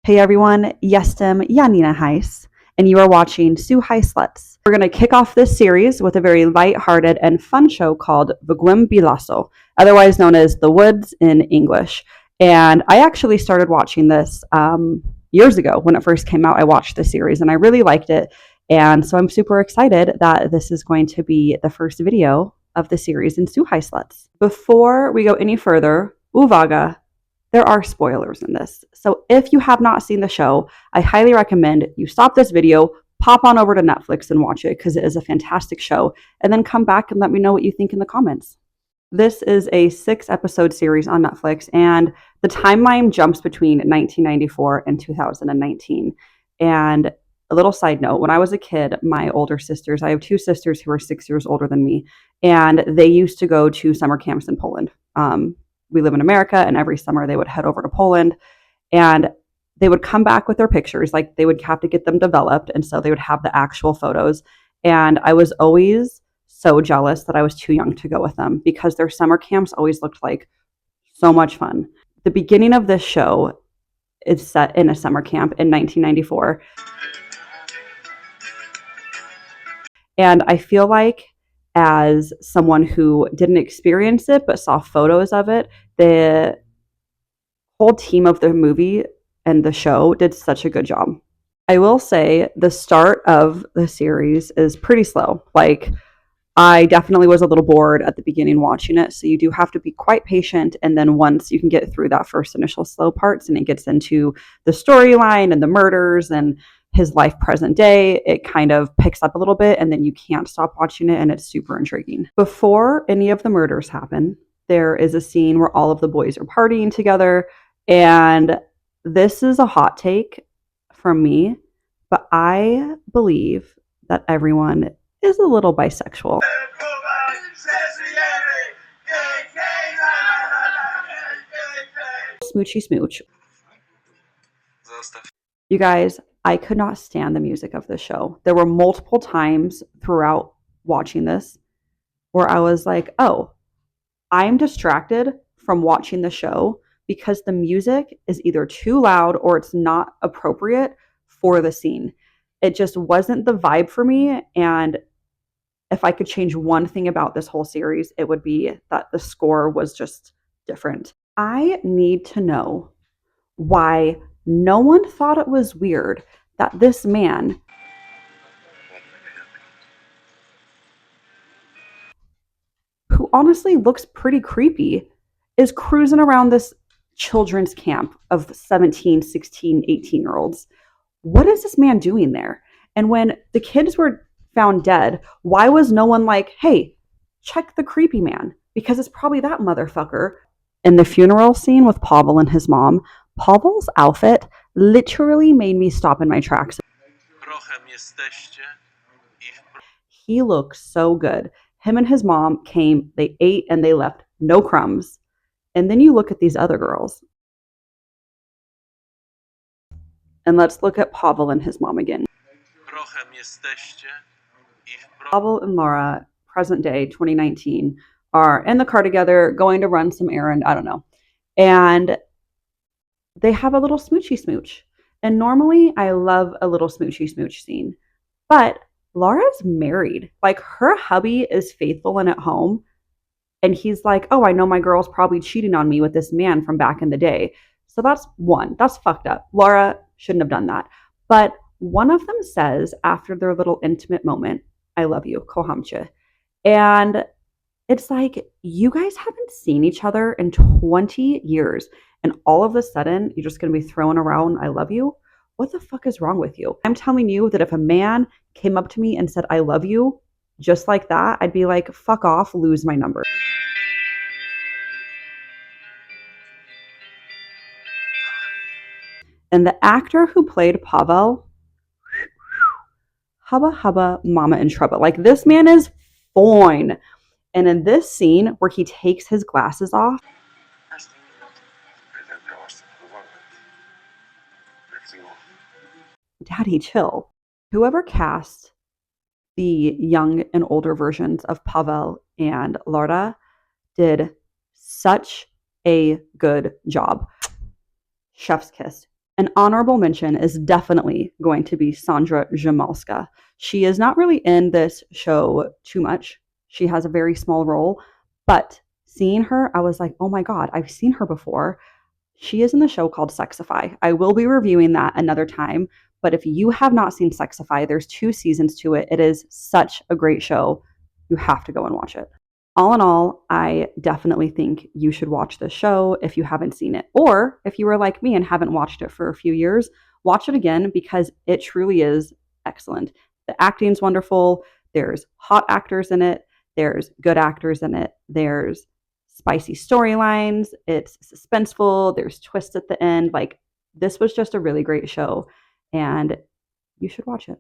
Hey everyone, jestem Janina Heiss, and you are watching Słuchaj Sluts. We're going to kick off this series with a very light-hearted and fun show called Głębi, lasu, otherwise known as The Woods in English. And I actually started watching this years ago when it first came out. I watched the series and I really liked it. And so I'm super excited that this is going to be the first video of the series in Słuchaj Sluts. Before we go any further, uwaga, there are spoilers in this. So if you have not seen the show, I highly recommend you stop this video, pop on over to Netflix and watch it because it is a fantastic show, and then come back and let me know what you think in the comments. This is a 6-episode series on Netflix, and the timeline jumps between 1994 and 2019. And a little side note, when I was a kid, my older sisters, I have 2 sisters who are 6 years older than me, and they used to go to summer camps in Poland. We live in America, and every summer they would head over to Poland and they would come back with their pictures. Like, they would have to get them developed, and so they would have the actual photos. And I was always so jealous that I was too young to go with them because their summer camps always looked like so much fun. The beginning of this show is set in a summer camp in 1994. And I feel like, as someone who didn't experience it but saw photos of it, the whole team of the movie and the show did such a good job. I will say the start of the series is pretty slow. Like, I definitely was a little bored at the beginning watching it, so you do have to be quite patient, and then once you can get through that first initial slow parts and it gets into the storyline and the murders and his life present day, it kind of picks up a little bit, and then you can't stop watching it, and it's super intriguing. Before any of the murders happen, there is a scene where all of the boys are partying together, and this is a hot take from me, but I believe that everyone is a little bisexual. Smoochy smooch. You guys, I could not stand the music of this show. There were multiple times throughout watching this where I was like, oh, I'm distracted from watching the show because the music is either too loud or it's not appropriate for the scene. It just wasn't the vibe for me. And if I could change one thing about this whole series, it would be that the score was just different. I need to know why no one thought it was weird that this man who honestly looks pretty creepy is cruising around this children's camp of 17, 16, 18-year-olds. What is this man doing there? And when the kids were found dead, why was no one like, hey, check the creepy man? Because it's probably that motherfucker. In the funeral scene with Pavel and his mom, Pavel's outfit literally made me stop in my tracks. He looked so good. Him and his mom came, they ate, and they left no crumbs. And then you look at these other girls. And let's look at Pavel and his mom again. Pavel and Laura, present day, 2019, are in the car together, going to run some errand, I don't know. And they have a little smoochy smooch. And normally I love a little smoochy smooch scene. But Laura's married. Like, her hubby is faithful and at home. And he's like, oh, I know my girl's probably cheating on me with this man from back in the day. So that's one. That's fucked up. Laura shouldn't have done that. But one of them says, after their little intimate moment, I love you, kohamcha. And it's like, you guys haven't seen each other in 20 years. And all of a sudden, you're just going to be throwing around, I love you? What the fuck is wrong with you? I'm telling you that if a man came up to me and said, I love you, just like that, I'd be like, fuck off, lose my number. And the actor who played Pavel, hubba hubba, mama in trouble. Like, this man is fine. And in this scene where he takes his glasses off, Daddy, chill. Whoever cast the young and older versions of Pavel and Laura did such a good job. Chef's kiss. An honorable mention is definitely going to be Sandra Jamalska. She is not really in this show too much. She has a very small role, but seeing her, I was like, oh my God, I've seen her before. She is in the show called Sexify. I will be reviewing that another time, but if you have not seen Sexify, there's 2 seasons to it. It is such a great show. You have to go and watch it. All in all, I definitely think you should watch this show if you haven't seen it. Or if you were like me and haven't watched it for a few years, watch it again because it truly is excellent. The acting's wonderful. There's hot actors in it. There's good actors in it. There's spicy storylines. It's suspenseful. There's twists at the end. Like, this was just a really great show, and you should watch it.